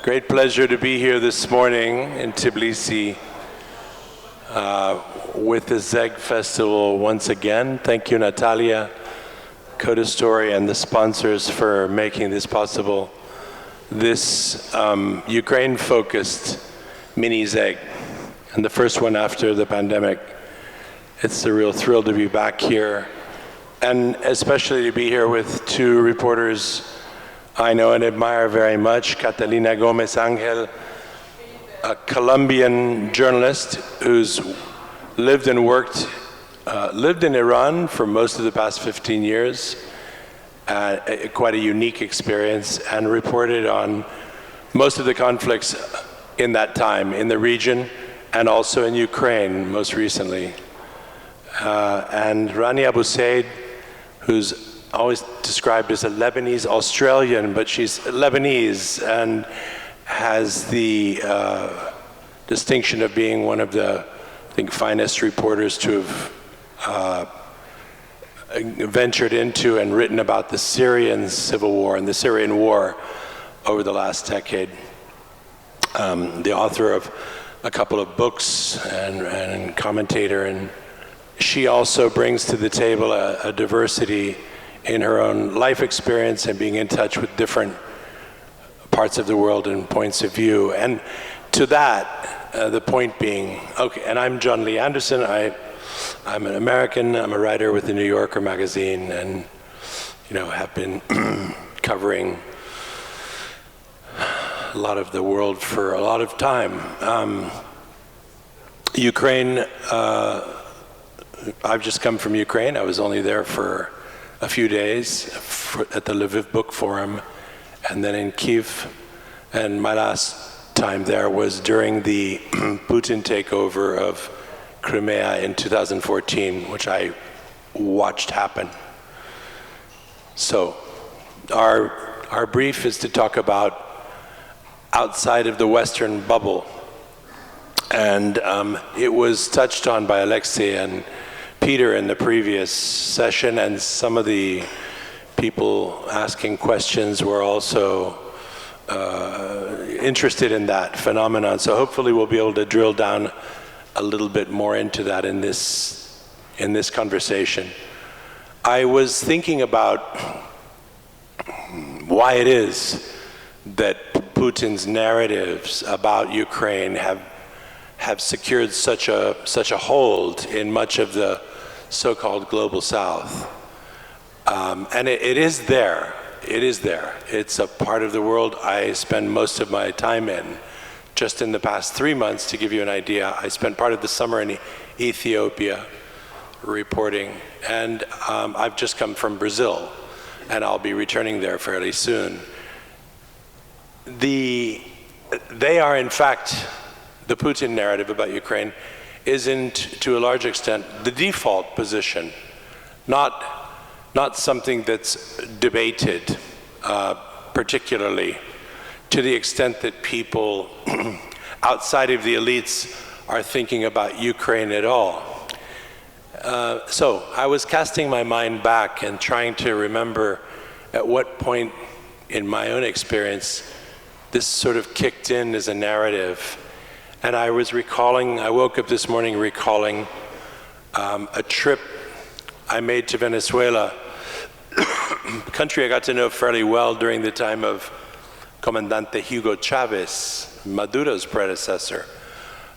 Great pleasure to be here this morning in Tbilisi with the ZEG Festival once again. Thank you, Natalia, Coda Story, and the sponsors for making this possible. This Ukraine-focused mini ZEG, and the first one after the pandemic. It's a real thrill to be back here, and especially to be here with two reporters I know and admire very much, Catalina Gómez Angel, a Colombian journalist who's lived and worked, lived in Iran for most of the past 15 years, quite a unique experience, and reported on most of the conflicts in that time in the region and also in Ukraine most recently. And Rania Abouzeid, who's always described as a Lebanese-Australian, but she's Lebanese and has the distinction of being one of the, I think, finest reporters to have ventured into and written about the Syrian civil war and the Syrian war over the last decade. The author of a couple of books and commentator, and she also brings to the table a diversity in her own life experience and being in touch with different parts of the world and points of view. And to that, the point being, okay, and I'm Jon Lee Anderson. I'm an American. I'm a writer with the New Yorker magazine, and have been covering a lot of the world for a lot of time. Ukraine, I've just come from Ukraine. I was only there for a few days at the Lviv Book Forum, and then in Kyiv. And my last time there was during the Putin takeover of Crimea in 2014, which I watched happen. So our brief is to talk about outside of the Western bubble. And it was touched on by Alexei and Peter in the previous session, and some of the people asking questions were also interested in that phenomenon. So hopefully we'll be able to drill down a little bit more into that in this conversation. I was thinking about why it is that Putin's narratives about Ukraine have secured such a hold in much of the so-called global South. And it is there. It is there. It's a part of the world I spend most of my time in. Just in the past 3 months, to give you an idea, I spent part of the summer in Ethiopia reporting, and I've just come from Brazil, and I'll be returning there fairly soon. They are, in fact, the Putin narrative about Ukraine is, to a large extent, the default position, not something that's debated particularly, to the extent that people outside of the elites are thinking about Ukraine at all. So I was casting my mind back and trying to remember at what point in my own experience this sort of kicked in as a narrative. And I woke up this morning recalling a trip I made to Venezuela, a country I got to know fairly well during the time of Comandante Hugo Chavez, Maduro's predecessor,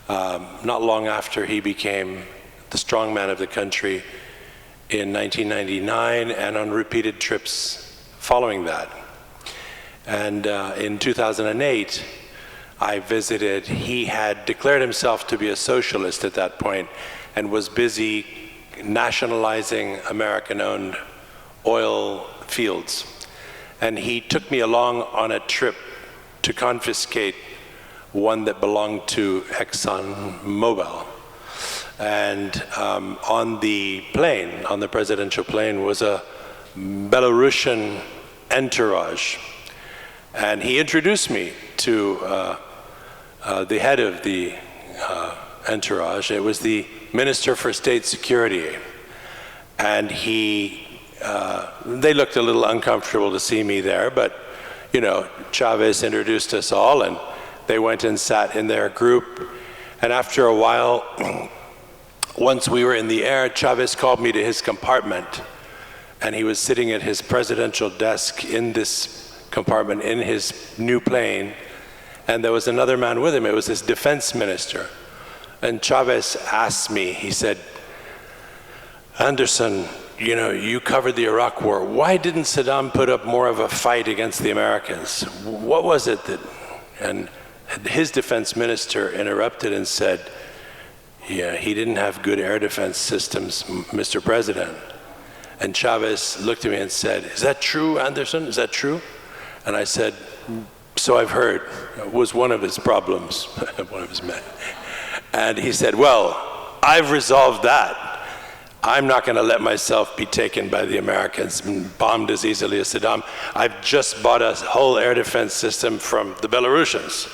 not long after he became the strongman of the country in 1999, and on repeated trips following that. And in 2008, I visited. He had declared himself to be a socialist at that point and was busy nationalizing American-owned oil fields. And he took me along on a trip to confiscate one that belonged to ExxonMobil. And on the plane, on the presidential plane, was a Belarusian entourage. And he introduced me to the head of the entourage. It was the Minister for State Security. And they looked a little uncomfortable to see me there, but you know, Chavez introduced us all, and they went and sat in their group. And after a while, once we were in the air, Chavez called me to his compartment, and he was sitting at his presidential desk in this compartment in his new plane, and there was another man with him. It was his defense minister. And Chavez asked me, he said, Anderson, you know, you covered the Iraq War. Why didn't Saddam put up more of a fight against the Americans? What was it that, and his defense minister interrupted and said, yeah, he didn't have good air defense systems, Mr. President. And Chavez looked at me and said, is that true, Anderson? Is that true? And I said, so I've heard. It was one of his problems, one of his men. And he said, well, I've resolved that. I'm not going to let myself be taken by the Americans and bombed as easily as Saddam. I've just bought a whole air defense system from the Belarusians.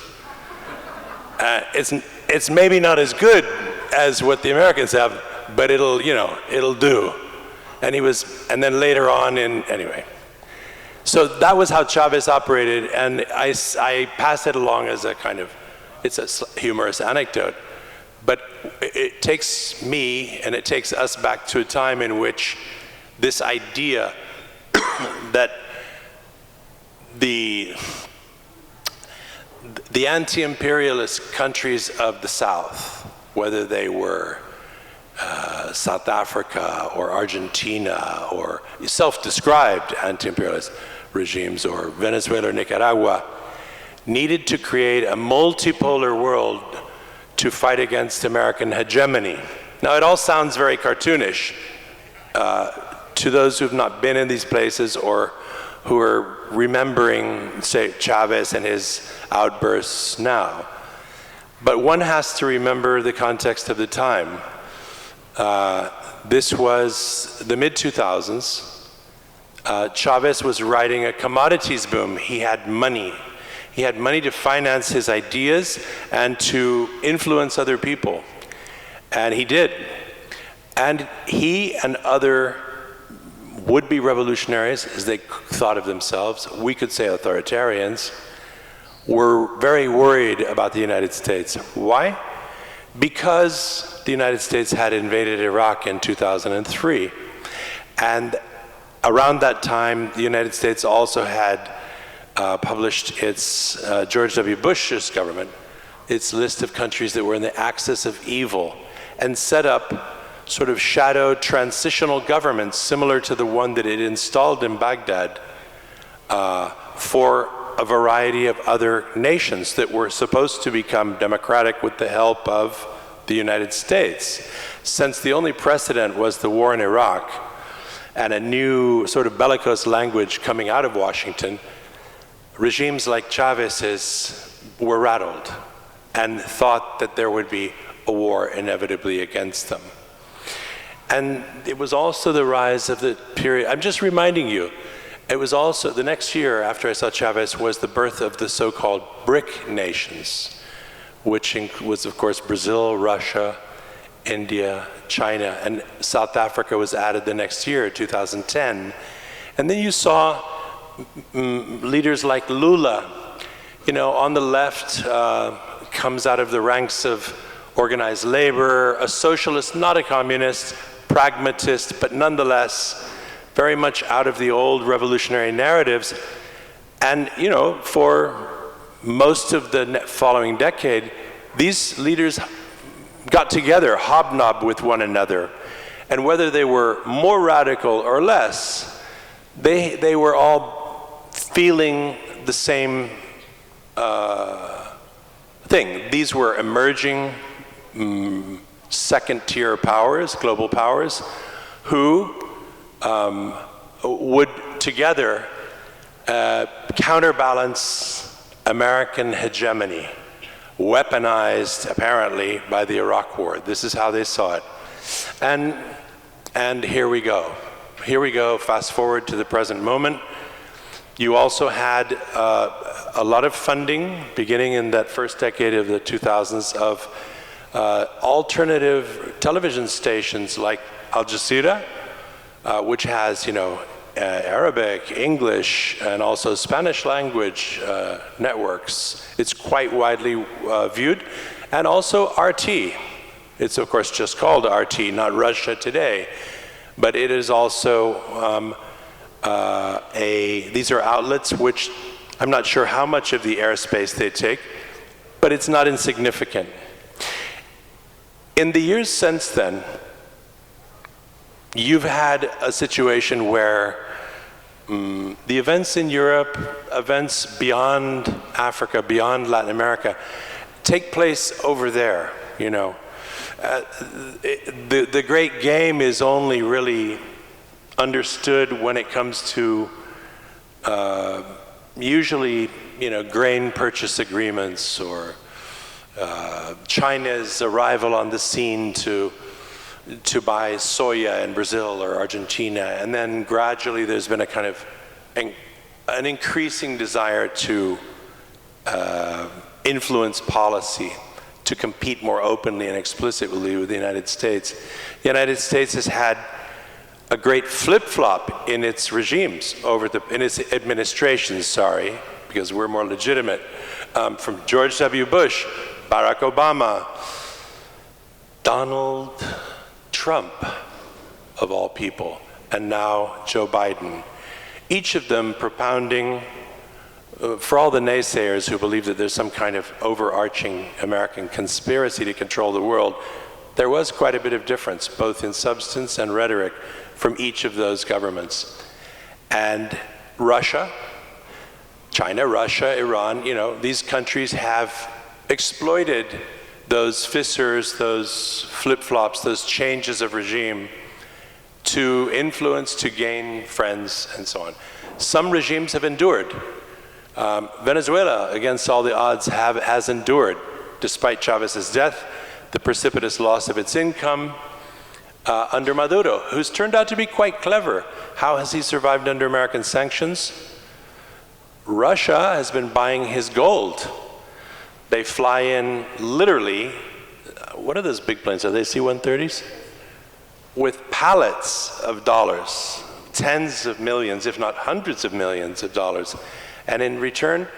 It's maybe not as good as what the Americans have, but it'll, you know, it'll do. And and then later on anyway. So that was how Chavez operated, and I pass it along as a kind of, it's a humorous anecdote. But it takes me and it takes us back to a time in which this idea that the anti-imperialist countries of the South, whether they were South Africa or Argentina or self-described anti-imperialist regimes or Venezuela or Nicaragua, needed to create a multipolar world to fight against American hegemony. Now, it all sounds very cartoonish to those who've not been in these places or who are remembering, say, Chavez and his outbursts now. But one has to remember the context of the time. This was the mid-2000s. Chavez was riding a commodities boom. He had money. He had money to finance his ideas and to influence other people. And he did. And he and other would-be revolutionaries, as they thought of themselves, we could say authoritarians, were very worried about the United States. Why? Because the United States had invaded Iraq in 2003. And around that time, the United States also had published its, George W. Bush's government, its list of countries that were in the axis of evil, and set up sort of shadow transitional governments similar to the one that it installed in Baghdad for a variety of other nations that were supposed to become democratic with the help of the United States. Since the only precedent was the war in Iraq and a new sort of bellicose language coming out of Washington, regimes like Chavez's were rattled and thought that there would be a war inevitably against them. And it was also the rise of the period, I'm just reminding you, it was also, the next year after I saw Chavez was the birth of the so-called BRIC nations, which was of course Brazil, Russia, India, China, and South Africa was added the next year, 2010. And then you saw leaders like Lula, you know, on the left, comes out of the ranks of organized labor, a socialist, not a communist, pragmatist, but nonetheless very much out of the old revolutionary narratives. And, you know, for most of the following decade, these leaders got together, hobnobbed with one another. And whether they were more radical or less, they were all feeling the same thing. These were emerging second-tier powers, global powers, who would together counterbalance American hegemony, weaponized apparently by the Iraq War. This is how they saw it. And here we go. Here we go, fast forward to the present moment. You also had a lot of funding beginning in that first decade of the 2000s of alternative television stations like Al Jazeera, which has, you know, Arabic, English, and also Spanish language networks. It's quite widely viewed. And also RT. It's of course just called RT, not Russia Today. But it is also these are outlets which I'm not sure how much of the airspace they take, but it's not insignificant. In the years since then, you've had a situation where the events in Europe, events beyond Africa, beyond Latin America, take place over there, you know. The great game is only really understood when it comes to usually, you know, grain purchase agreements or China's arrival on the scene to buy soya in Brazil or Argentina, and then gradually there's been a kind of an increasing desire to influence policy, to compete more openly and explicitly with the United States. The United States has had a great flip-flop in its regimes, in its administrations, sorry, because we're more legitimate, from George W. Bush, Barack Obama, Donald Trump, of all people, and now Joe Biden. Each of them propounding, for all the naysayers who believe that there's some kind of overarching American conspiracy to control the world, there was quite a bit of difference, both in substance and rhetoric, from each of those governments. And Russia, China, Russia, Iran, you know, these countries have exploited those fissures, those flip-flops, those changes of regime to influence, to gain friends, and so on. Some regimes have endured. Venezuela, against all the odds, has endured, despite Chavez's death, the precipitous loss of its income, under Maduro, who's turned out to be quite clever. How has he survived under American sanctions? Russia has been buying his gold. They fly in literally, what are those big planes? Are they C-130s? With pallets of dollars, tens of millions, if not hundreds of millions of dollars. And in return,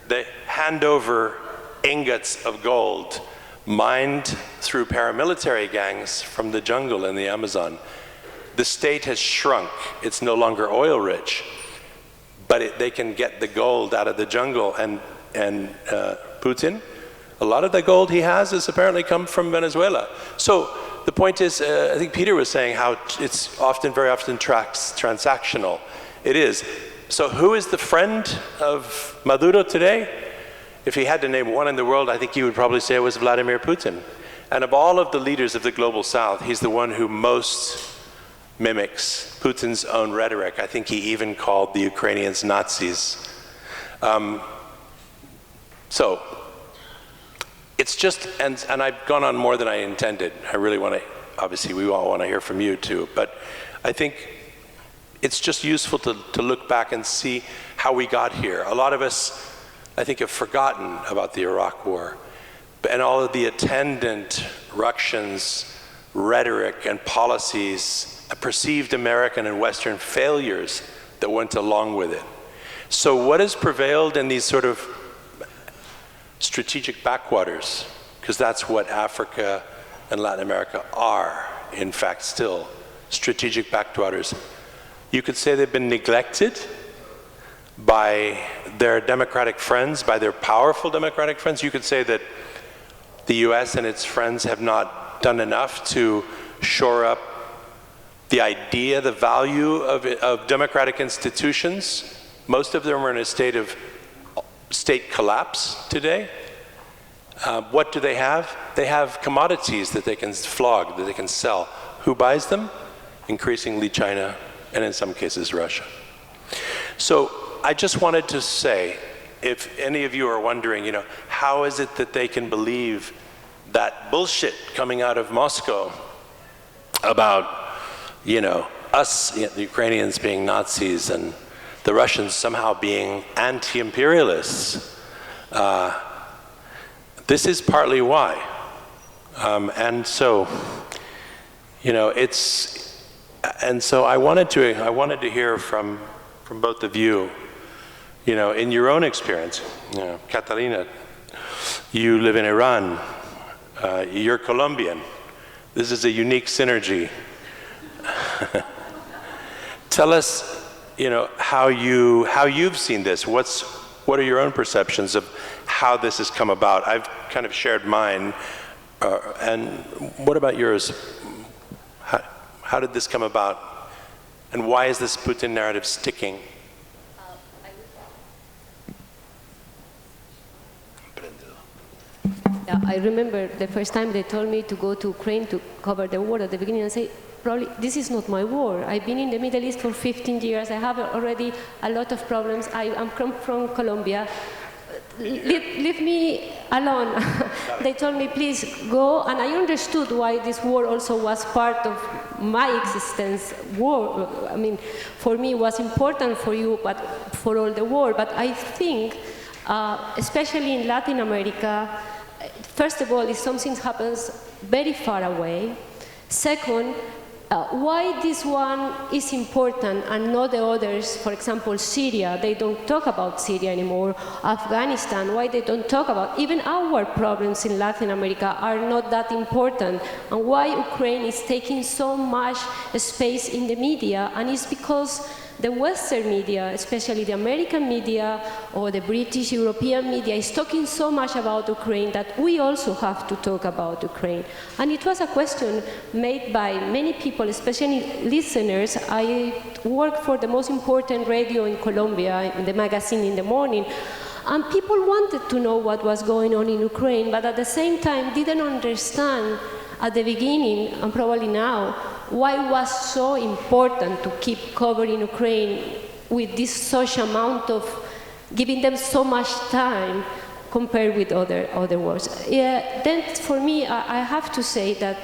they hand over ingots of gold mined through paramilitary gangs from the jungle in the Amazon. The state has shrunk. It's no longer oil rich, but they can get the gold out of the jungle. And Putin, a lot of the gold he has apparently come from Venezuela. So the point is, I think Peter was saying how it's very often transactional. It is. So who is the friend of Maduro today? If he had to name one in the world, I think he would probably say it was Vladimir Putin. And of all of the leaders of the global south, he's the one who most mimics Putin's own rhetoric. I think he even called the Ukrainians Nazis. So it's just, and I've gone on more than I intended. I really want to, obviously we all want to hear from you too, but I think it's just useful to look back and see how we got here. A lot of us, I think, have forgotten about the Iraq War and all of the attendant ructions, rhetoric, and policies, perceived American and Western failures that went along with it. So what has prevailed in these sort of strategic backwaters, because that's what Africa and Latin America are, in fact, still, strategic backwaters. You could say they've been neglected by their democratic friends, by their powerful democratic friends. You could say that the US and its friends have not done enough to shore up the idea, the value of democratic institutions. Most of them are in a state of state collapse today. What do they have? They have commodities that they can flog, that they can sell. Who buys them? Increasingly China, and in some cases Russia. So I just wanted to say, if any of you are wondering, you know, how is it that they can believe that bullshit coming out of Moscow about, you know, us, the Ukrainians being Nazis and the Russians somehow being anti-imperialists? This is partly why. And so, you know, And so I wanted to hear from both of you, in your own experience. Catalina, you live in Iran. You're Colombian. This is a unique synergy. Tell us, how you've seen this. What are your own perceptions of how this has come about? I've kind of shared mine, and what about yours? How did this come about, and why is this Putin narrative sticking? Yeah, I remember the first time they told me to go to Ukraine to cover the war at the beginning and say, probably this is not my war. I've been in the Middle East for 15 years. I have already a lot of problems. I'm from Colombia. Leave me alone. They told me, please go. And I understood why this war also was part of my existence. War, I mean, for me it was important for you, but for all the war. But I think, especially in Latin America, first of all, if something happens very far away. Second, why this one is important and not the others, for example, Syria, they don't talk about Syria anymore, Afghanistan, why they don't talk about, even our problems in Latin America are not that important, and why Ukraine is taking so much space in the media, and it's because the Western media, especially the American media or the British, European media, is talking so much about Ukraine that we also have to talk about Ukraine. And it was a question made by many people, especially listeners. I work for the most important radio in Colombia, in the magazine in the morning, and people wanted to know what was going on in Ukraine, but at the same time didn't understand at the beginning, and probably now, why it was so important to keep covering Ukraine with this such amount of giving them so much time compared with other wars. Yeah, then for me, I have to say that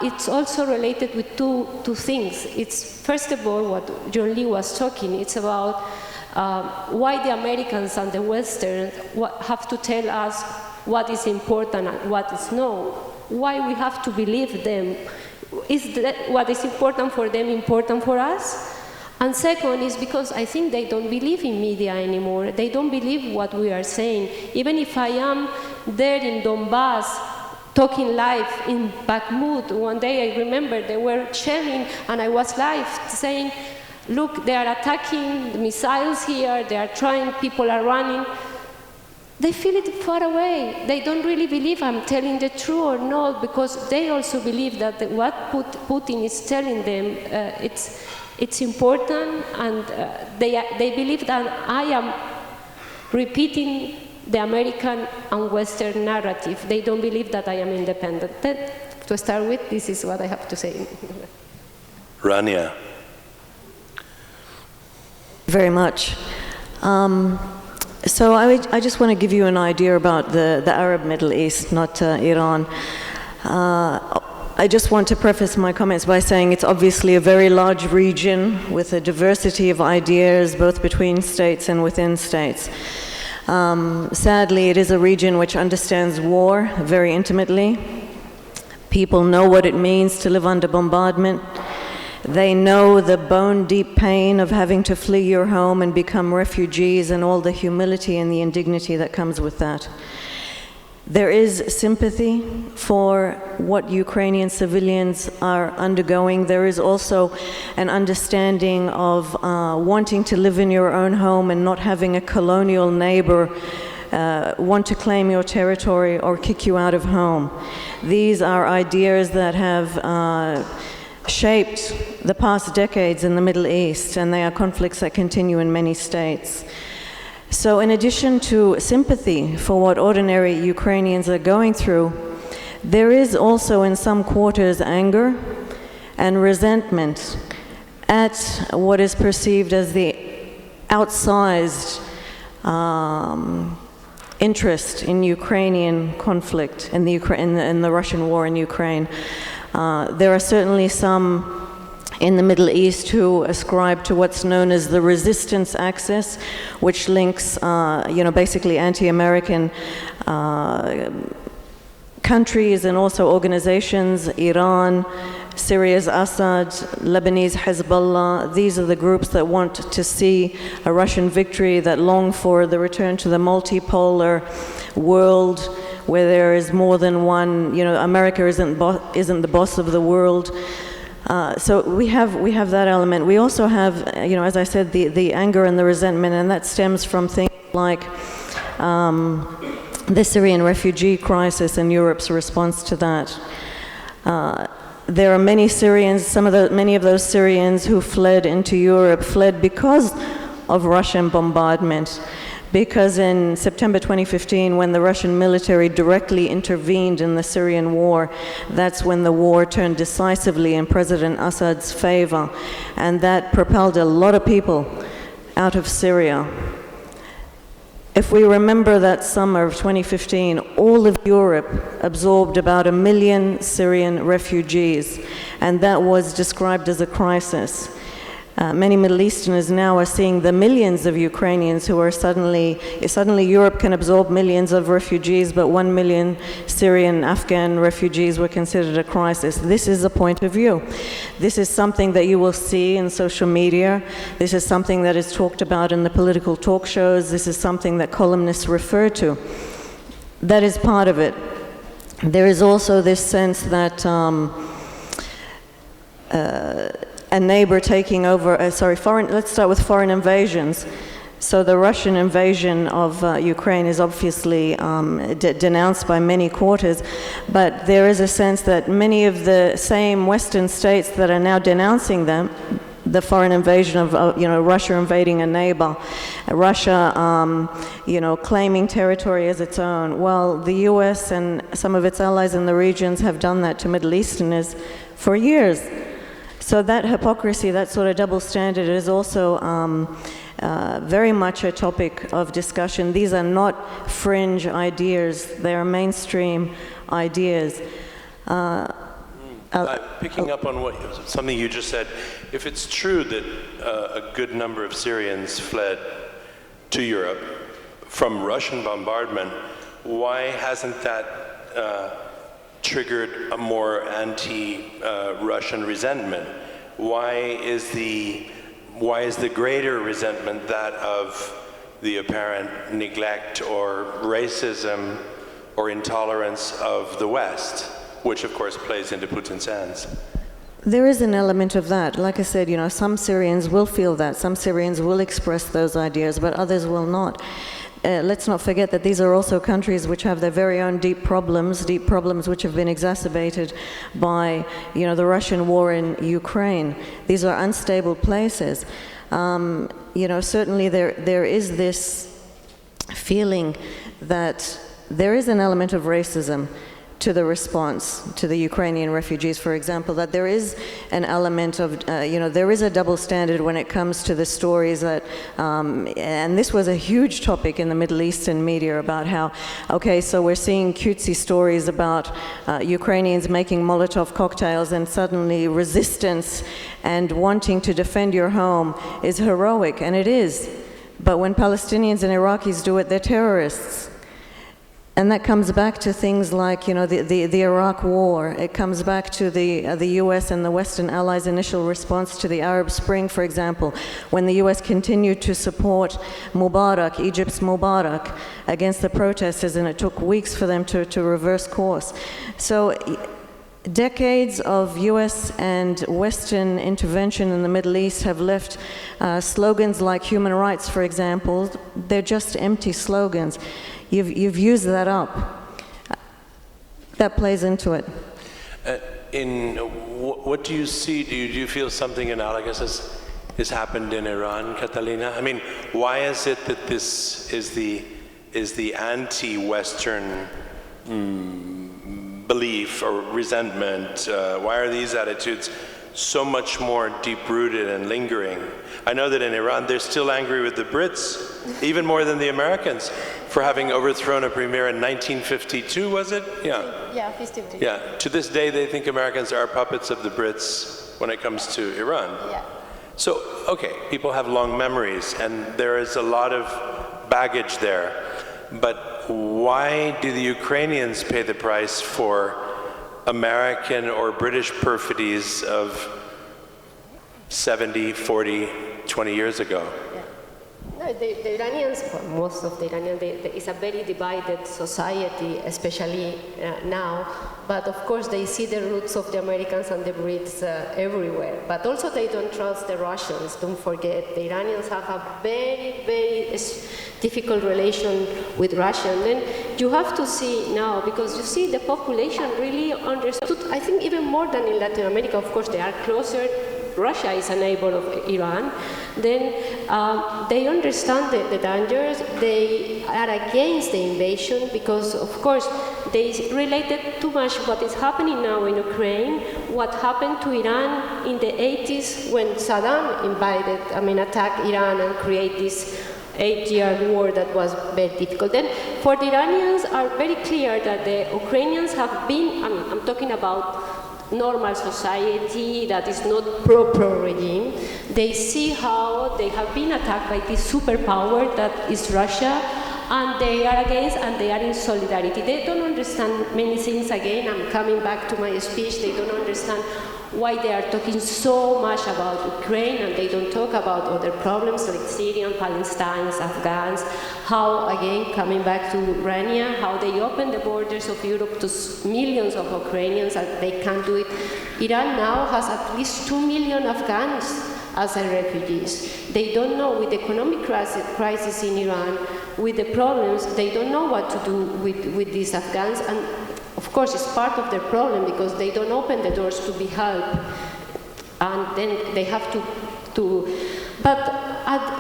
it's also related with two things. It's first of all what Jon Lee was talking. It's about why the Americans and the Western have to tell us what is important and what is no. Why we have to believe them. Is that what is important for them important for us? And second is because I think they don't believe in media anymore. They don't believe what we are saying. Even if I am there in Donbass talking live in Bakhmut, one day I remember they were shelling and I was live saying, look, they are attacking the missiles here, they are trying, people are running. They feel it far away. They don't really believe I'm telling the truth or not, because they also believe that what Putin is telling them, it's important, and they believe that I am repeating the American and Western narrative. They don't believe that I am independent. To start with, this is what I have to say. Rania. Very much. So I just want to give you an idea about the Arab Middle East, not Iran. I just want to preface my comments by saying it's obviously a very large region with a diversity of ideas, both between states and within states. Sadly, it is a region which understands war very intimately. People know what it means to live under bombardment. They know the bone-deep pain of having to flee your home and become refugees, and all the humility and the indignity that comes with that. There is sympathy for what Ukrainian civilians are undergoing. There is also an understanding of wanting to live in your own home and not having a colonial neighbor want to claim your territory or kick you out of home. These are ideas that have shaped the past decades in the Middle East, and they are conflicts that continue in many states. So in addition to sympathy for what ordinary Ukrainians are going through, there is also in some quarters anger and resentment at what is perceived as the outsized interest in Ukrainian conflict, in the Russian war in Ukraine. There are certainly some in the Middle East who ascribe to what's known as the resistance axis, which links, basically anti-American countries and also organizations, Iran, Syria's Assad, Lebanese Hezbollah. These are the groups that want to see a Russian victory, that long for the return to the multipolar world where there is more than one, America isn't the boss of the world. So we have that element. We also have, as I said, the anger and the resentment, and that stems from things like the Syrian refugee crisis and Europe's response to that. There are many Syrians, many of those Syrians who fled into Europe fled because of Russian bombardment. Because in September 2015, when the Russian military directly intervened in the Syrian war, that's when the war turned decisively in President Assad's favor, and that propelled a lot of people out of Syria. If we remember that summer of 2015, all of Europe absorbed about 1 million Syrian refugees, and that was described as a crisis. Many Middle Easterners now are seeing the millions of Ukrainians who are suddenly Europe can absorb millions of refugees, but 1 million Syrian, Afghan refugees were considered a crisis. This is a point of view. This is something that you will see in social media. This is something that is talked about in the political talk shows. This is something that columnists refer to. That is part of it. There is also this sense that a neighbor taking over, let's start with foreign invasions. So the Russian invasion of Ukraine is obviously denounced by many quarters, but there is a sense that many of the same Western states that are now denouncing them, the foreign invasion of, Russia invading a neighbor, Russia, claiming territory as its own. Well, the US and some of its allies in the regions have done that to Middle Easterners for years. So that hypocrisy, that sort of double standard is also very much a topic of discussion. These are not fringe ideas, they are mainstream ideas. Picking up on something you just said, if it's true that a good number of Syrians fled to Europe from Russian bombardment, why hasn't that triggered a more anti-Russian resentment? Why is the greater resentment that of the apparent neglect or racism or intolerance of the West, which of course plays into Putin's hands? There is an element of that. Like I said, some Syrians will feel that, some Syrians will express those ideas, but others will not. Let's not forget that these are also countries which have their very own deep problems which have been exacerbated by, the Russian war in Ukraine. These are unstable places. Certainly there is this feeling that there is an element of racism to the response to the Ukrainian refugees, for example, that there is an element of, there is a double standard when it comes to the stories that, and this was a huge topic in the Middle Eastern media about how, okay, so we're seeing cutesy stories about Ukrainians making Molotov cocktails and suddenly resistance and wanting to defend your home is heroic, and it is. But when Palestinians and Iraqis do it, they're terrorists. And that comes back to things like, the Iraq War. It comes back to the U.S. and the Western allies' initial response to the Arab Spring, for example, when the U.S. continued to support Mubarak, Egypt's Mubarak, against the protesters, and it took weeks for them to reverse course. So decades of U.S. and Western intervention in the Middle East have left slogans like human rights, for example. They're just empty slogans. You've used that up. That plays into it. What do you see? Do you feel something analogous has happened in Iran, Catalina? I mean, why is it that this is the anti-Western belief or resentment? Why are these attitudes so much more deep-rooted and lingering? I know that in Iran they're still angry with the Brits, even more than the Americans, for having overthrown a premier in 1952, was it? Yeah, 52. Yeah, to this day they think Americans are puppets of the Brits when it comes to Iran. Yeah. So, okay, people have long memories and there is a lot of baggage there, but why do the Ukrainians pay the price for American or British perfidies of 70, 40, 20 years ago. No, the Iranians, most of the Iranians, it's a very divided society, especially now. But of course, they see the roots of the Americans and the Brits everywhere. But also, they don't trust the Russians. Don't forget, the Iranians have a very, very difficult relation with Russia. And then you have to see now, because you see the population really understood. I think even more than in Latin America. Of course, they are closer. Russia is a neighbor of Iran, then they understand the dangers. They are against the invasion because, of course, they related too much what is happening now in Ukraine, what happened to Iran in the 80s when Saddam attacked Iran and created this 8-year war that was very difficult. Then for the Iranians are very clear that the Ukrainians have been, I'm talking about normal society that is not pro regime. They see how they have been attacked by this superpower that is Russia, and they are against and they are in solidarity. They don't understand many things. Again, I'm coming back to my speech. They don't understand why they are talking so much about Ukraine and they don't talk about other problems like Syrian, Palestinians, Afghans, how, again, coming back to Rania, how they open the borders of Europe to millions of Ukrainians and they can't do it. Iran now has at least 2 million Afghans as refugees. They don't know, with the economic crisis in Iran, with the problems, they don't know what to do with these Afghans. And of course, it's part of their problem because they don't open the doors to be helped, and then they have to. But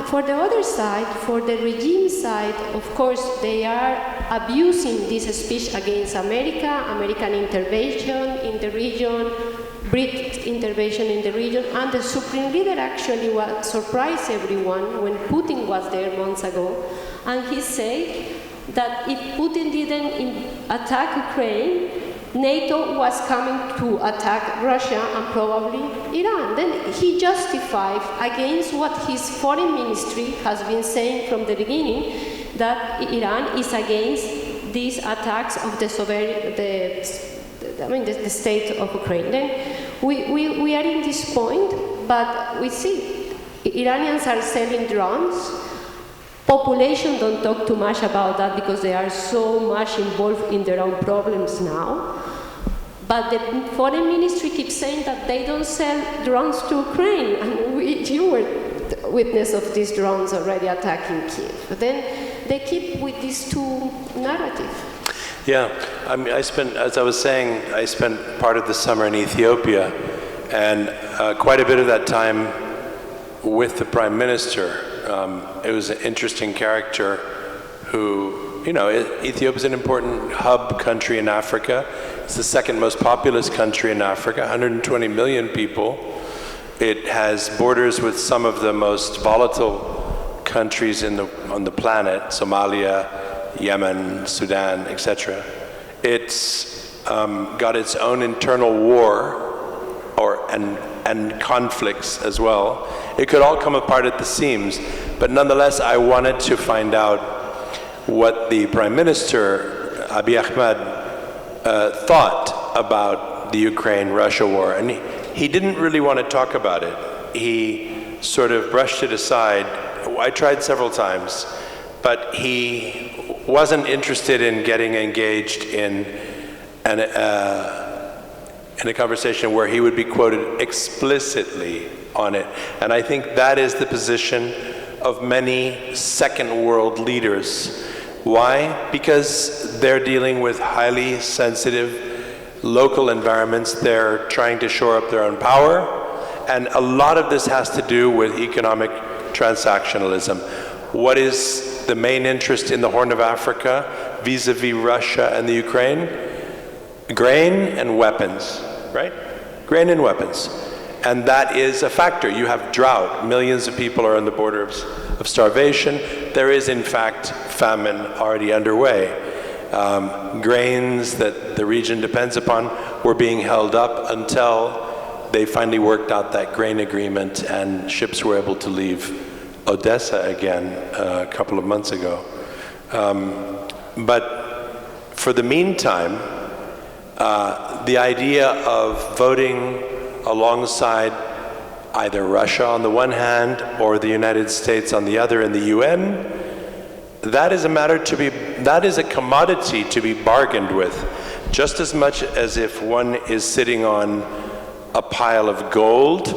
for the other side, for the regime side, of course, they are abusing this speech against America, American intervention in the region, British intervention in the region, and the supreme leader actually surprised everyone when Putin was there months ago, and he said that if Putin didn't attack Ukraine, NATO was coming to attack Russia and probably Iran. Then he justified against what his foreign ministry has been saying from the beginning, that Iran is against these attacks of the state of Ukraine. Then we are in this point, but we see Iranians are selling drones. Population don't talk too much about that because they are so much involved in their own problems now. But the foreign ministry keeps saying that they don't sell drones to Ukraine, and you were witness of these drones already attacking Kiev. But then they keep with these two narratives. Yeah, I spent, as I was saying, I spent part of the summer in Ethiopia, and quite a bit of that time with the Prime Minister. It was an interesting character who, Ethiopia is an important hub country in Africa. It's the second most populous country in Africa, 120 million people. It has borders with some of the most volatile countries on the planet, Somalia, Yemen, Sudan, etc. It's got its own internal war and conflicts as well. It could all come apart at the seams, but nonetheless, I wanted to find out what the Prime Minister, Abiy Ahmed, thought about the Ukraine-Russia war, and he didn't really want to talk about it. He sort of brushed it aside. I tried several times, but he wasn't interested in getting engaged in a conversation where he would be quoted explicitly on it. And I think that is the position of many second world leaders. Why? Because they're dealing with highly sensitive local environments. They're trying to shore up their own power. And a lot of this has to do with economic transactionalism. What is the main interest in the Horn of Africa vis-a-vis Russia and the Ukraine? Grain and weapons, right? Grain and weapons. And that is a factor. You have drought. Millions of people are on the border of starvation. There is, in fact, famine already underway. Grains that the region depends upon were being held up until they finally worked out that grain agreement and ships were able to leave Odessa again a couple of months ago. But for the meantime, the idea of voting alongside either Russia on the one hand or the United States on the other in the UN, that is a commodity to be bargained with, just as much as if one is sitting on a pile of gold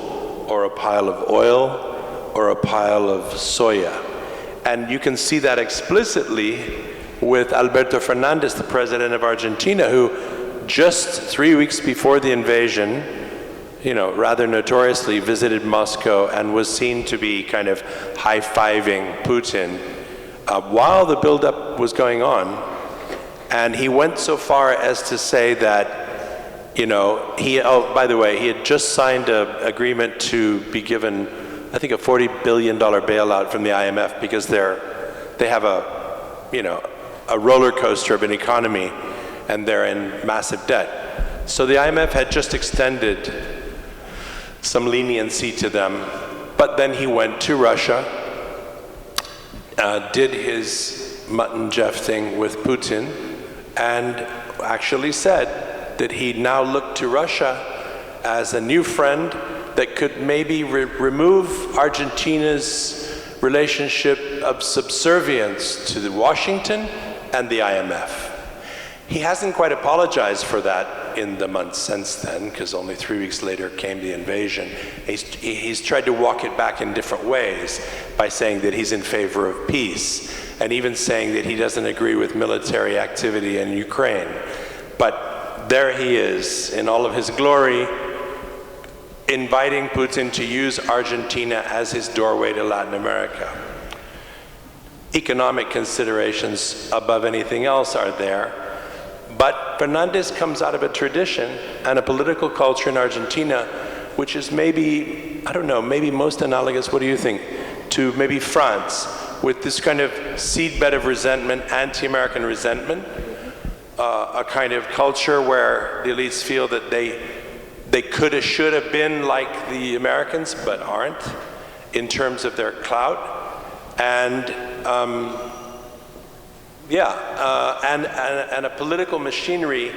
or a pile of oil or a pile of soya. And you can see that explicitly with Alberto Fernandez, the president of Argentina, who just 3 weeks before the invasion, rather notoriously visited Moscow and was seen to be kind of high-fiving Putin while the buildup was going on. And he went so far as to say that, by the way, he had just signed an agreement to be given, I think, a $40 billion bailout from the IMF because they have a roller coaster of an economy and they're in massive debt. So the IMF had just extended some leniency to them, but then he went to Russia, did his Mutton Jeff thing with Putin, and actually said that he now looked to Russia as a new friend that could maybe remove Argentina's relationship of subservience to Washington and the IMF. He hasn't quite apologized for that in the months since then, because only 3 weeks later came the invasion. He's tried to walk it back in different ways by saying that he's in favor of peace, and even saying that he doesn't agree with military activity in Ukraine. But there he is, in all of his glory, inviting Putin to use Argentina as his doorway to Latin America. Economic considerations above anything else are there. But Fernandez comes out of a tradition and a political culture in Argentina, which is maybe, I don't know, maybe most analogous, what do you think, to maybe France, with this kind of seedbed of resentment, anti-American resentment, a kind of culture where the elites feel that they could have, should have been like the Americans, but aren't, in terms of their clout. And and a political machinery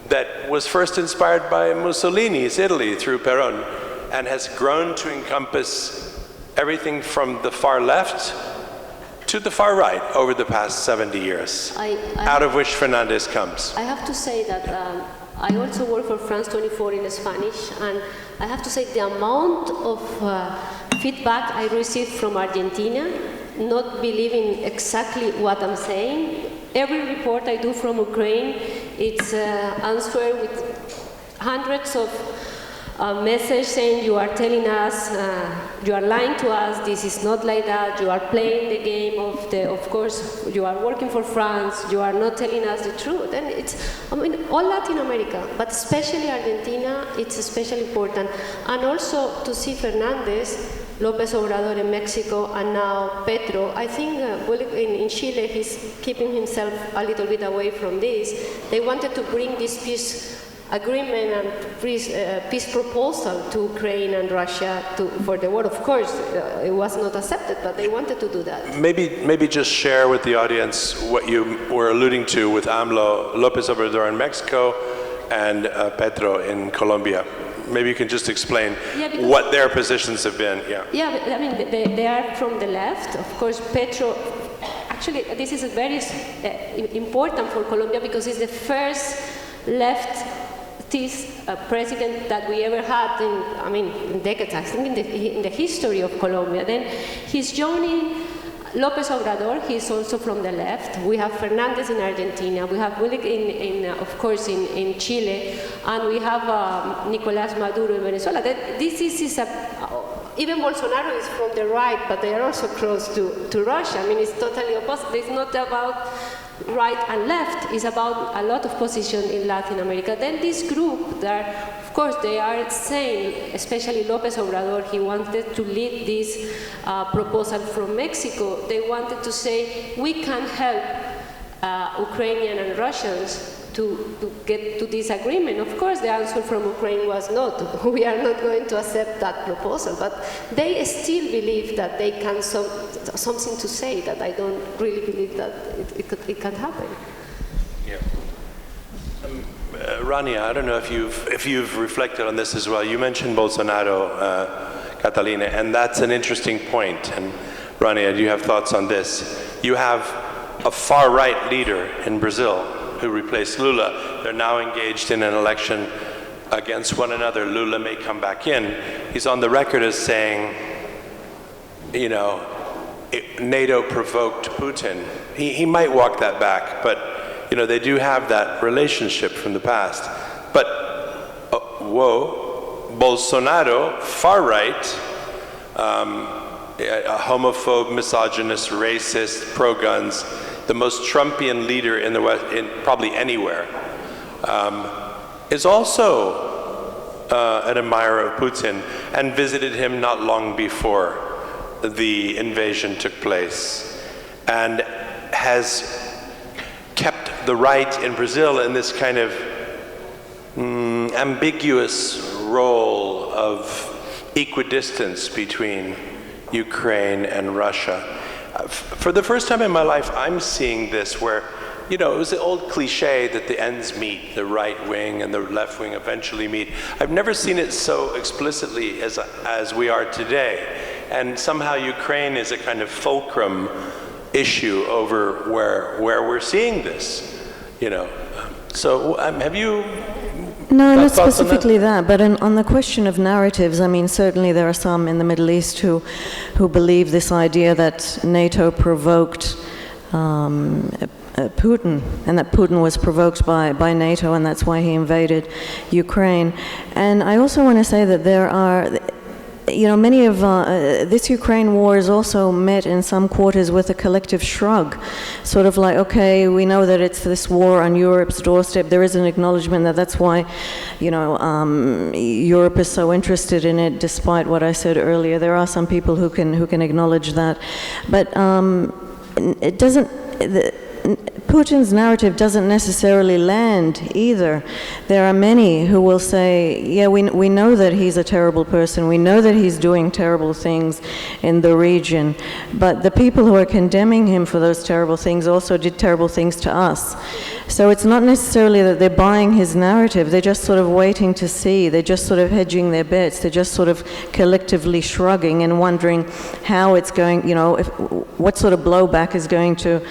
that was first inspired by Mussolini's Italy through Peron, and has grown to encompass everything from the far left to the far right over the past 70 years, out of which Fernandez comes. I have to say that I also work for France 24 in Spanish, and I have to say the amount of feedback I received from Argentina, not believing exactly what I'm saying. Every report I do from Ukraine, it's answered with hundreds of messages saying you are telling us, you are lying to us, this is not like that, you are playing the game of course, you are working for France, you are not telling us the truth. And it's, all Latin America, but especially Argentina, it's especially important. And also to see Fernandez, López Obrador in Mexico, and now Petro. I think in Chile he's keeping himself a little bit away from this. They wanted to bring this peace agreement and peace proposal to Ukraine and Russia for the war. Of course, it was not accepted, but they wanted to do that. Maybe just share with the audience what you were alluding to with AMLO, López Obrador in Mexico, and Petro in Colombia. Maybe you can just explain what their positions have been. Yeah, I mean, they are from the left. Of course, Petro, actually, this is very important for Colombia because he's the first leftist president that we ever had in decades, I think in the history of Colombia. Then he's joining López Obrador, he's also from the left. We have Fernandez in Argentina. We have of course, in Chile. And we have Nicolás Maduro in Venezuela. Even Bolsonaro is from the right, but they are also close to Russia. I mean, it's totally opposite. It's not about right and left. It's about a lot of position in Latin America. Then this group, of course, they are saying, especially López Obrador, he wanted to lead this proposal from Mexico. They wanted to say, we can help Ukrainian and Russians to get to this agreement. Of course, the answer from Ukraine was not. We are not going to accept that proposal. But they still believe that they can something to say that I don't really believe that it can happen. Yeah. Rania, I don't know if you've reflected on this as well. You mentioned Bolsonaro, Catalina, and that's an interesting point. And Rania, do you have thoughts on this? You have a far-right leader in Brazil who replaced Lula. They're now engaged in an election against one another. Lula may come back in. He's on the record as saying, you know, NATO provoked Putin. He might walk that back, but you know, they do have that relationship from the past. But, Bolsonaro, far right, a homophobe, misogynist, racist, pro-guns, the most Trumpian leader in the West, probably anywhere, is also an admirer of Putin and visited him not long before the invasion took place, and has kept the right in Brazil in this kind of ambiguous role of equidistance between Ukraine and Russia. For the first time in my life, I'm seeing this where, you know, it was the old cliche that the ends meet, the right wing and the left wing eventually meet. I've never seen it so explicitly as we are today. And somehow Ukraine is a kind of fulcrum issue over where we're seeing this, you know. So have you? No, not specifically that, but on the question of narratives, I mean, certainly there are some in the Middle East who believe this idea that NATO provoked Putin, and that Putin was provoked by NATO, and that's why he invaded Ukraine. And I also want to say that there are, you know, many of this Ukraine war is also met in some quarters with a collective shrug, sort of like, okay, we know that it's this war on Europe's doorstep. There is an acknowledgement that that's why, you know, Europe is so interested in it, despite what I said earlier. There are some people who can acknowledge that, but it doesn't. Putin's narrative doesn't necessarily land either. There are many who will say, yeah, we know that he's a terrible person, we know that he's doing terrible things in the region, but the people who are condemning him for those terrible things also did terrible things to us. So it's not necessarily that they're buying his narrative, they're just sort of waiting to see, they're just sort of hedging their bets, they're just sort of collectively shrugging and wondering how it's going, you know, what sort of blowback is going to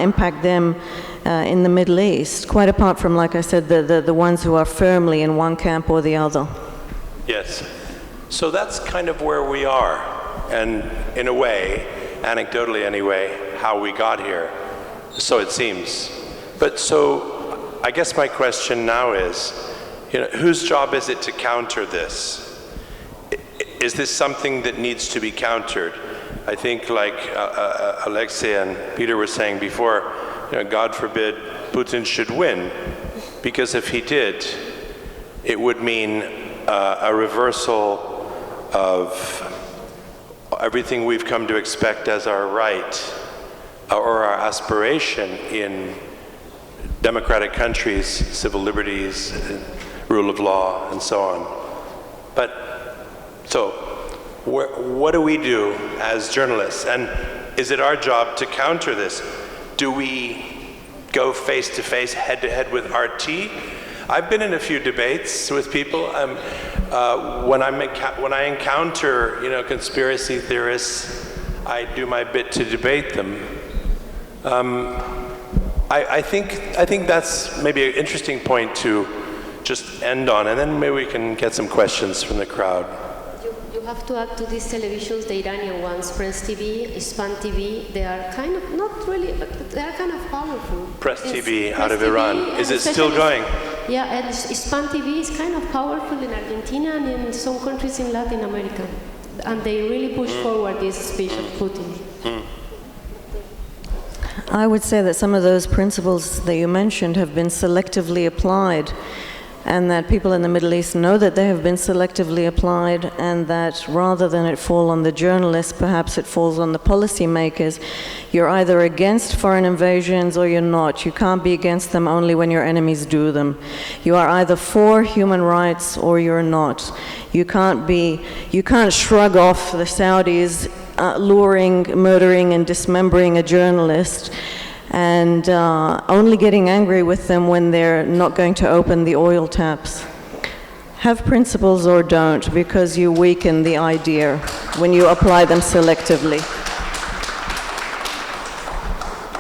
impact them in the Middle East, quite apart from, like I said, the ones who are firmly in one camp or the other. Yes. So that's kind of where we are, and in a way, anecdotally anyway, how we got here. So it seems. But so I guess my question now is, you know, whose job is it to counter this? Is this something that needs to be countered? I think, like Alexei and Peter were saying before, you know, God forbid Putin should win, because if he did, it would mean a reversal of everything we've come to expect as our right or our aspiration in democratic countries, civil liberties, rule of law, and so on. But, so, what do we do as journalists? And is it our job to counter this? Do we go face-to-face, head-to-head with RT? I've been in a few debates with people. When I encounter, you know, conspiracy theorists, I do my bit to debate them. I think that's maybe an interesting point to just end on, and then maybe we can get some questions from the crowd. You have to add to these televisions, the Iranian ones, Press TV, Ispan TV, they are kind of, not really, but they are kind of powerful. Press TV out of Iran, is it still going? Yeah, and Ispan TV is kind of powerful in Argentina and in some countries in Latin America. And they really push forward this speech of Putin. I would say that some of those principles that you mentioned have been selectively applied, and that people in the Middle East know that they have been selectively applied, and that rather than it fall on the journalists, perhaps it falls on the policymakers. You're either against foreign invasions or you're not. You can't be against them only when your enemies do them. You are either for human rights or you're not. You can't shrug off the Saudis luring, murdering, and dismembering a journalist and only getting angry with them when they're not going to open the oil taps. Have principles or don't, because you weaken the idea when you apply them selectively.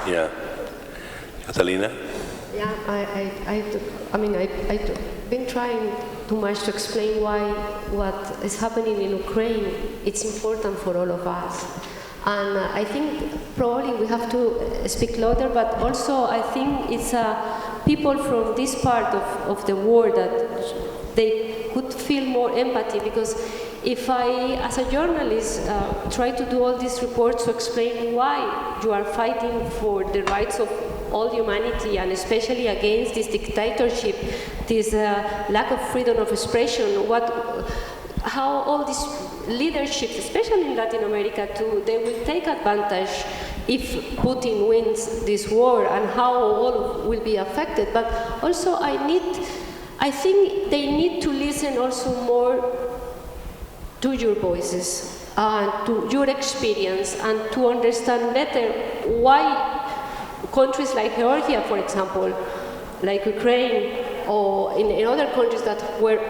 Yeah. Catalina? Yeah, I've been trying too much to explain why what is happening in Ukraine, it's important for all of us. And I think probably we have to speak louder, but also I think it's people from this part of the world that they could feel more empathy, because if I, as a journalist, try to do all these reports to explain why you are fighting for the rights of all humanity, and especially against this dictatorship, this lack of freedom of expression, how all these leaderships, especially in Latin America too, they will take advantage if Putin wins this war, and how all will be affected. But also I think they need to listen also more to your voices, to your experience, and to understand better why countries like Georgia, for example, like Ukraine, or in other countries that were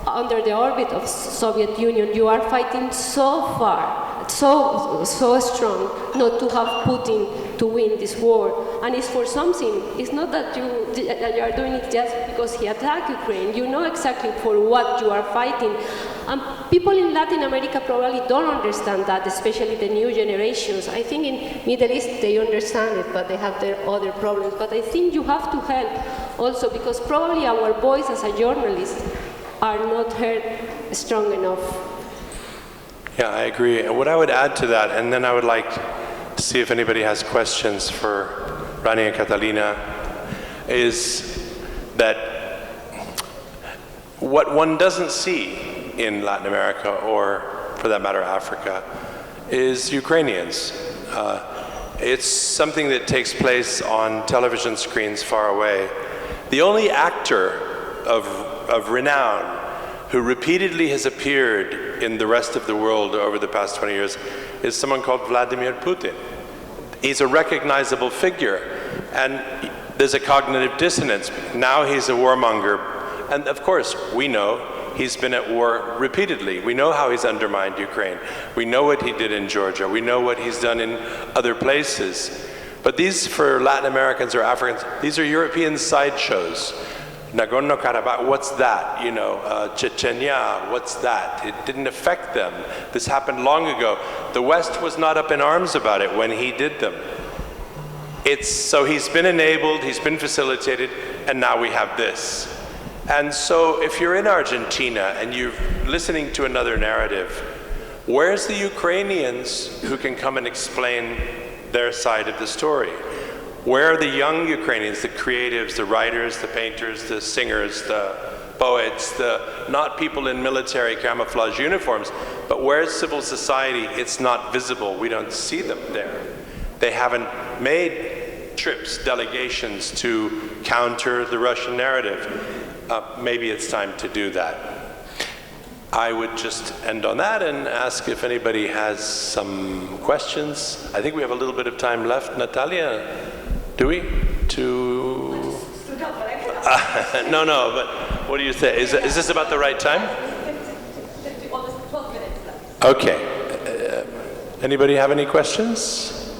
under the orbit of Soviet Union, you are fighting so far, so strong, not to have Putin to win this war. And it's for something. It's not that you are doing it just because he attacked Ukraine. You know exactly for what you are fighting. And people in Latin America probably don't understand that, especially the new generations. I think in Middle East they understand it, but they have their other problems. But I think you have to help also, because probably our voice as a journalist are not heard strong enough. Yeah, I agree. What I would add to that, and then I would like to see if anybody has questions for Rania and Catalina, is that what one doesn't see in Latin America, or for that matter Africa, is Ukrainians. It's something that takes place on television screens far away. The only actor of renown who repeatedly has appeared in the rest of the world over the past 20 years is someone called Vladimir Putin. He's a recognizable figure, and there's a cognitive dissonance. Now he's a warmonger, and of course we know he's been at war repeatedly. We know how he's undermined Ukraine. We know what he did in Georgia. We know what he's done in other places. But these, for Latin Americans or Africans, these are European sideshows. Nagorno-Karabakh, what's that? You know, Chechnya, what's that? It didn't affect them. This happened long ago. The West was not up in arms about it when he did them. So he's been enabled, he's been facilitated, and now we have this. And so if you're in Argentina and you're listening to another narrative, where's the Ukrainians who can come and explain their side of the story? Where are the young Ukrainians, the creatives, the writers, the painters, the singers, the poets, not people in military camouflage uniforms, but where's civil society? It's not visible. We don't see them there. They haven't made trips, delegations to counter the Russian narrative. Maybe it's time to do that. I would just end on that and ask if anybody has some questions. I think we have a little bit of time left. Natalia, do we? No, but what do you say? Is this about the right time? Okay. Anybody have any questions?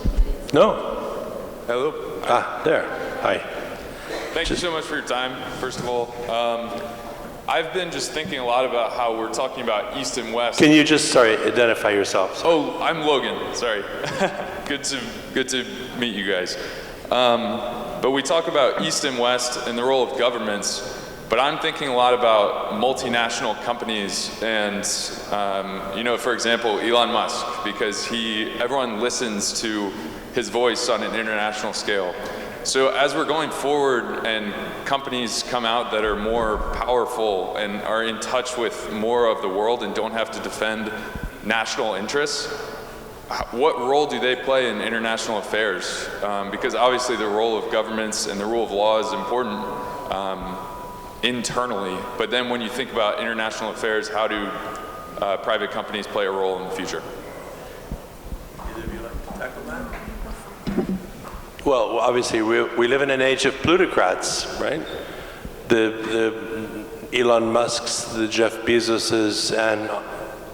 No? Hello. There. Hi. Thank you so much for your time, first of all. I've been just thinking a lot about how we're talking about East and West. Can you just, identify yourself? Oh, I'm Logan, sorry. Good to meet you guys. But we talk about East and West and the role of governments, but I'm thinking a lot about multinational companies and, for example, Elon Musk, because everyone listens to his voice on an international scale. So as we're going forward and companies come out that are more powerful and are in touch with more of the world and don't have to defend national interests, what role do they play in international affairs? Because obviously the role of governments and the rule of law is important internally, but then when you think about international affairs, how do private companies play a role in the future? Either of you like to tackle that? Well, obviously, we live in an age of plutocrats, right? The Elon Musks, the Jeff Bezoses,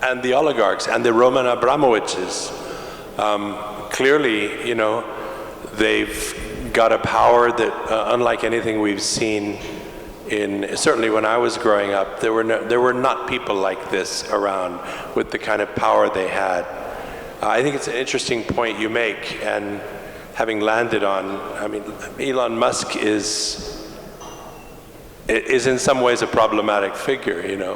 and the oligarchs, and the Roman Abramoviches. Clearly, you know, they've got a power that, unlike anything we've seen certainly when I was growing up, there were not people like this around with the kind of power they had. I think it's an interesting point you make, and having landed on, I mean, Elon Musk is in some ways a problematic figure, you know,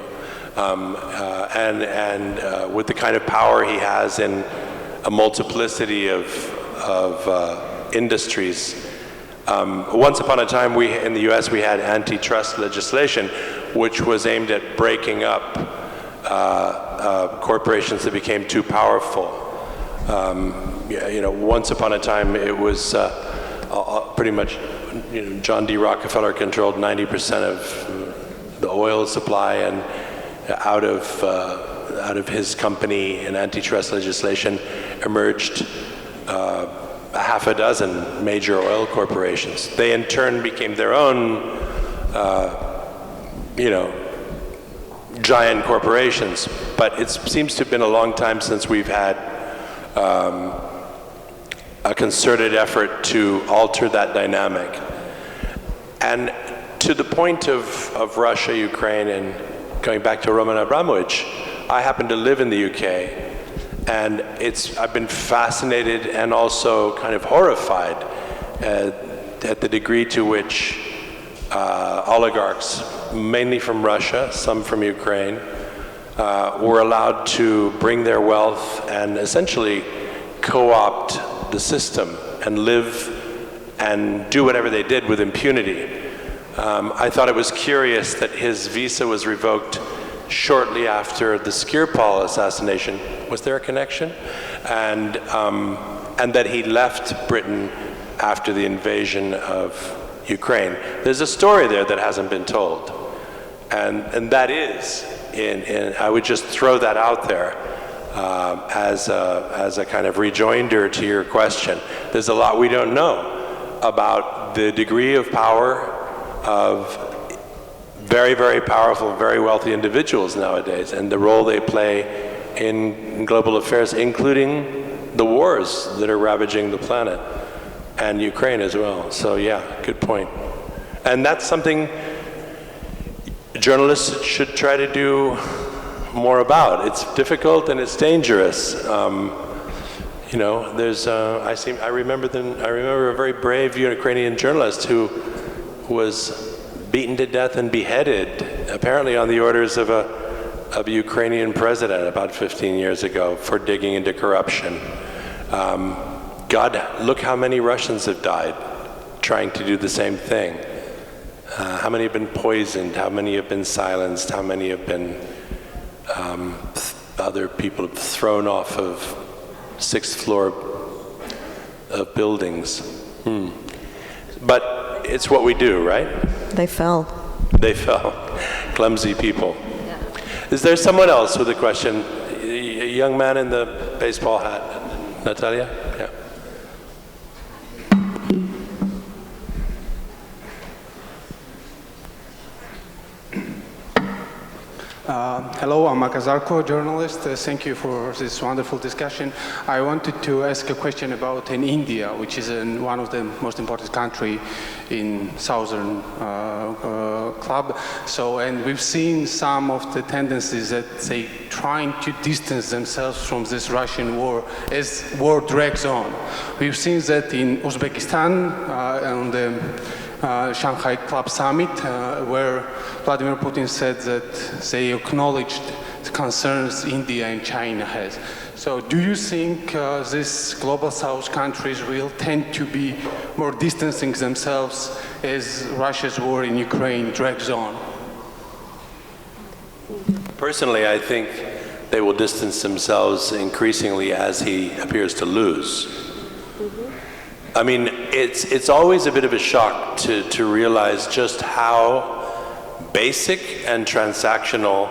and with the kind of power he has in a multiplicity of industries. Once upon a time, in the US, we had antitrust legislation, which was aimed at breaking up corporations that became too powerful. You know, once upon a time, it was pretty much, you know, John D. Rockefeller controlled 90% of the oil supply, and out of his company and antitrust legislation emerged a half a dozen major oil corporations. They in turn became their own, you know, giant corporations. But it seems to have been a long time since we've had a concerted effort to alter that dynamic. And to the point of Russia, Ukraine, and going back to Roman Abramovich, I happen to live in the UK. And I've been fascinated and also kind of horrified at the degree to which oligarchs, mainly from Russia, some from Ukraine, were allowed to bring their wealth and essentially co-opt the system and live and do whatever they did with impunity. I thought it was curious that his visa was revoked shortly after the Skripal assassination. Was there a connection? And that he left Britain after the invasion of Ukraine. There's a story there that hasn't been told. And that is, I would just throw that out there as a kind of rejoinder to your question. There's a lot we don't know about the degree of power of very, very powerful, very wealthy individuals nowadays, and the role they play in global affairs, including the wars that are ravaging the planet, and Ukraine as well. So yeah, good point. And that's something journalists should try to do more about. It's difficult and it's dangerous. You know, there's I remember a very brave Ukrainian journalist who was beaten to death and beheaded, apparently on the orders of a Ukrainian president about 15 years ago for digging into corruption. God, look how many Russians have died trying to do the same thing. How many have been poisoned? How many have been silenced? How many have been other people have thrown off of 6th floor of buildings? But it's what we do, right? They fell. They fell. Clumsy people. Yeah. Is there someone else with a question? A young man in the baseball hat. Natalia? Yeah. Hello, I'm Makazarko, journalist. Thank you for this wonderful discussion. I wanted to ask a question about India, which is one of the most important countries in Southern Club. So, and we've seen some of the tendencies that they trying to distance themselves from this Russian war as war drags on. We've seen that in Uzbekistan on the Shanghai Club Summit, where Vladimir Putin said that they acknowledged the concerns India and China has. So do you think these global South countries will tend to be more distancing themselves as Russia's war in Ukraine drags on? Personally, I think they will distance themselves increasingly as he appears to lose. I mean, it's always a bit of a shock to realize just how basic and transactional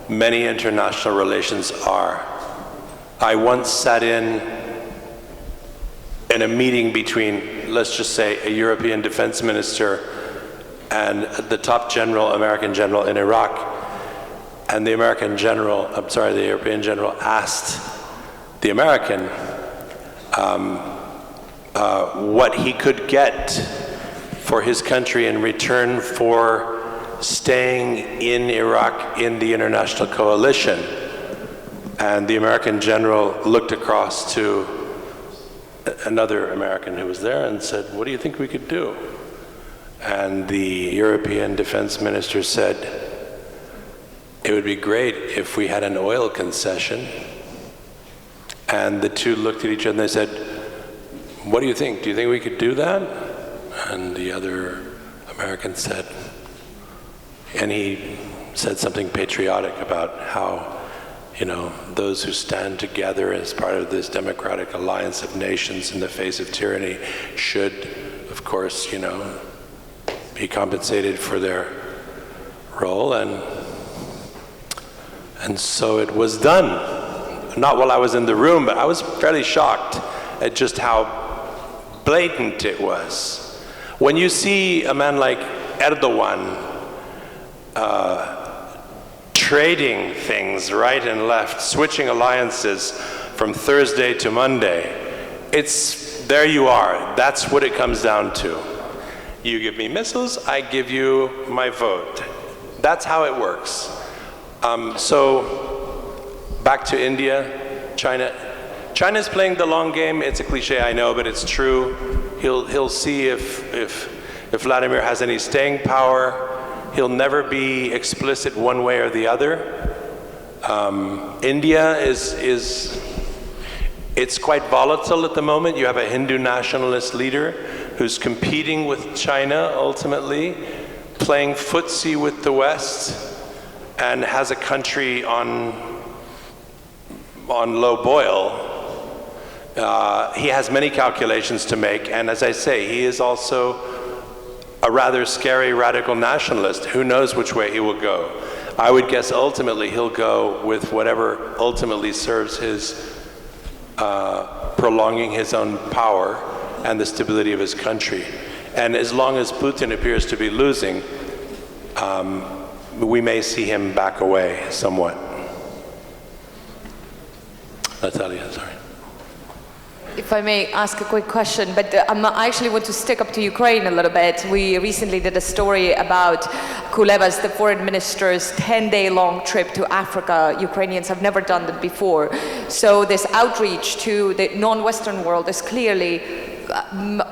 many international relations are. I once sat in in a meeting between, let's just say, a European defense minister and the top general, American general in Iraq, and the European general asked the American what he could get for his country in return for staying in Iraq in the international coalition. And the American general looked across to another American who was there and said, "What do you think we could do?" And the European defense minister said, "It would be great if we had an oil concession." And the two looked at each other and they said, "What do you think? Do you think we could do that?" And the other American said, and he said something patriotic about how, you know, those who stand together as part of this democratic alliance of nations in the face of tyranny should, of course, you know, be compensated for their role. And so it was done. Not while I was in the room, but I was fairly shocked at just how blatant it was. When you see a man like Erdogan trading things right and left, switching alliances from Thursday to Monday, it's, there you are. That's what it comes down to. You give me missiles, I give you my vote. That's how it works. So back to India, China. China's playing the long game. It's a cliche, I know, but it's true. He'll see if Vladimir has any staying power. He'll never be explicit one way or the other. India it's quite volatile at the moment. You have a Hindu nationalist leader who's competing with China ultimately, playing footsie with the West, and has a country on low boil. He has many calculations to make, and as I say, he is also a rather scary radical nationalist. Who knows which way he will go? I would guess ultimately he'll go with whatever ultimately serves his prolonging his own power and the stability of his country. And as long as Putin appears to be losing, we may see him back away somewhat. Natalia, sorry. If I may ask a quick question, but I actually want to stick up to Ukraine a little bit. We recently did a story about Kuleva's, the foreign minister's 10-day-long trip to Africa. Ukrainians have never done that before. So this outreach to the non-Western world is clearly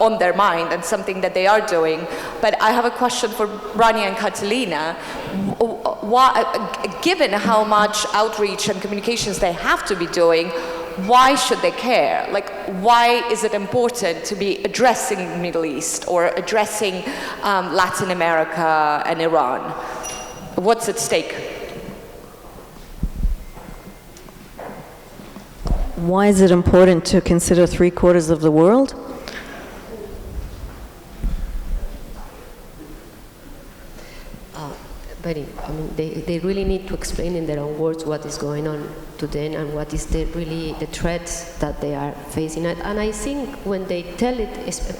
on their mind and something that they are doing. But I have a question for Rania and Catalina. Given how much outreach and communications they have to be doing, why should they care? Like, why is it important to be addressing the Middle East or addressing Latin America and Iran? What's at stake? Why is it important to consider 3/4 of the world? I mean, they really need to explain in their own words what is going on to them and what is really the threats that they are facing. And I think when they tell it,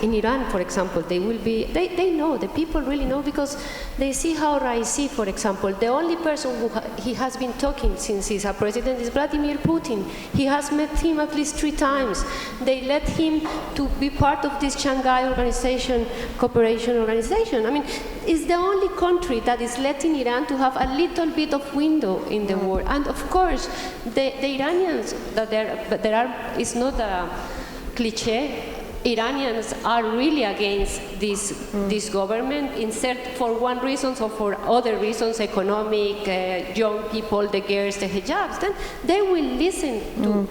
in Iran, for example, they will be, they know, the people really know, because they see how Raisi, for example, the only person who he has been talking since he's a president is Vladimir Putin. He has met him at least 3 times. They let him to be part of this Shanghai organization, cooperation organization. I mean, it's the only country that is letting Iran to have a little bit of window in the world. And of course, the Iranians, it's not a cliche, Iranians are really against this government, for one reason or for other reasons, economic, young people, the girls, the hijabs, then they will listen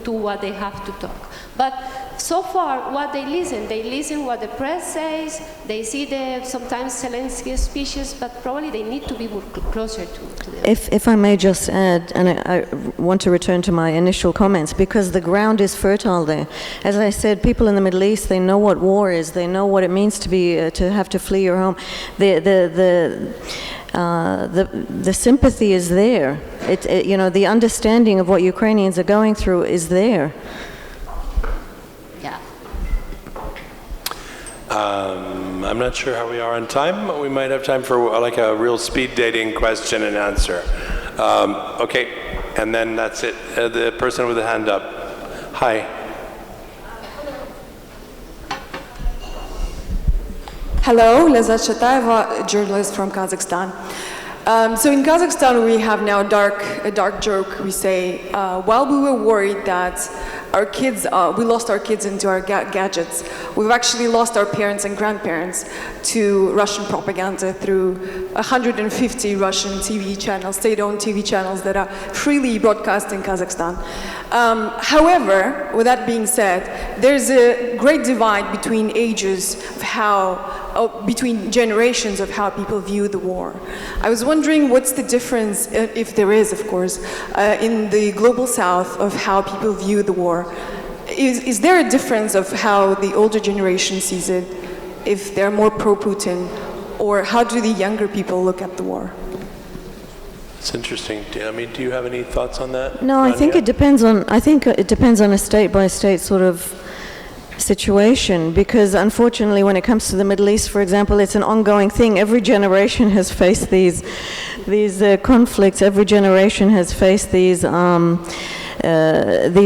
to what they have to talk. But so far, what they listen what the press says, they see sometimes Zelensky speeches, but probably they need to be more closer to them. If I may just add, and I want to return to my initial comments, because the ground is fertile there. As I said, people in the Middle East, they know what war is, they know what it means to be to have to flee your home. The sympathy is there. The understanding of what Ukrainians are going through is there. Yeah. I'm not sure how we are on time. We might have time for like a real speed dating question and answer. Okay, and then that's it. The person with the hand up. Hi. Hello, Lezat Shataeva, journalist from Kazakhstan. So in Kazakhstan, we have now a dark joke. We say, while we were worried that our kids, we lost our kids into our gadgets, we've actually lost our parents and grandparents to Russian propaganda through 150 Russian TV channels, state-owned TV channels that are freely broadcast in Kazakhstan. However, with that being said, there's a great divide between ages of between generations of how people view the war. I was wondering what's the difference, if there is, of course, in the global south of how people view the war. Is there a difference of how the older generation sees it, if they're more pro-Putin, or how do the younger people look at the war? It's interesting. Do you have any thoughts on that? No, I think it depends on a state-by-state sort of situation, because unfortunately when it comes to the Middle East, for example, it's an ongoing thing. Every generation has faced these conflicts. Every generation has faced these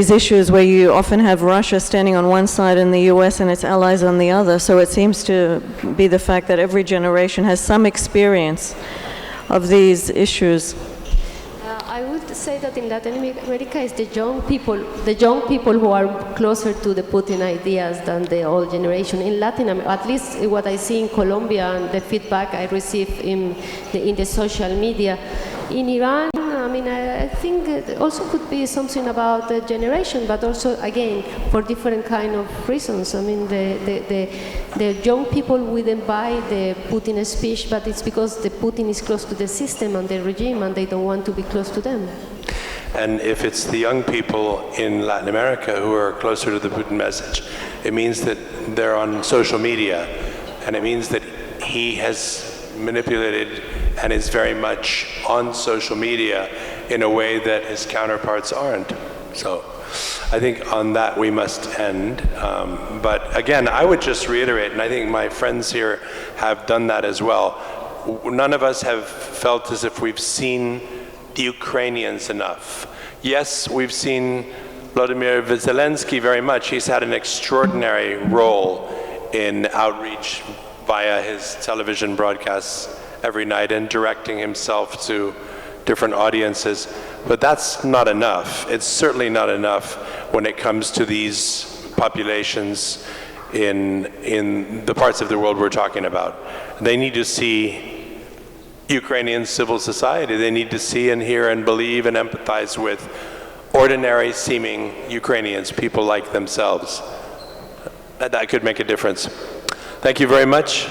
issues where you often have Russia standing on one side and the US and its allies on the other. So it seems to be the fact that every generation has some experience of these issues. I would say that in Latin America, it's the young people who are closer to the Putin ideas than the old generation. In Latin America, at least what I see in Colombia and the feedback I receive in the social media. In Iran, I think it also could be something about the generation, but also, again, for different kind of reasons. The young people wouldn't buy the Putin speech, but it's because the Putin is close to the system and the regime, and they don't want to be close to them. And if it's the young people in Latin America who are closer to the Putin message, it means that they're on social media, and it means that he has manipulated and is very much on social media in a way that his counterparts aren't. So I think on that we must end. But again, I would just reiterate, and I think my friends here have done that as well, none of us have felt as if we've seen the Ukrainians enough. Yes, we've seen Volodymyr Zelensky very much. He's had an extraordinary role in outreach via his television broadcasts every night and directing himself to different audiences. But that's not enough. It's certainly not enough when it comes to these populations in the parts of the world we're talking about. They need to see Ukrainian civil society. They need to see and hear and believe and empathize with ordinary seeming Ukrainians, people like themselves. That could make a difference. Thank you very much.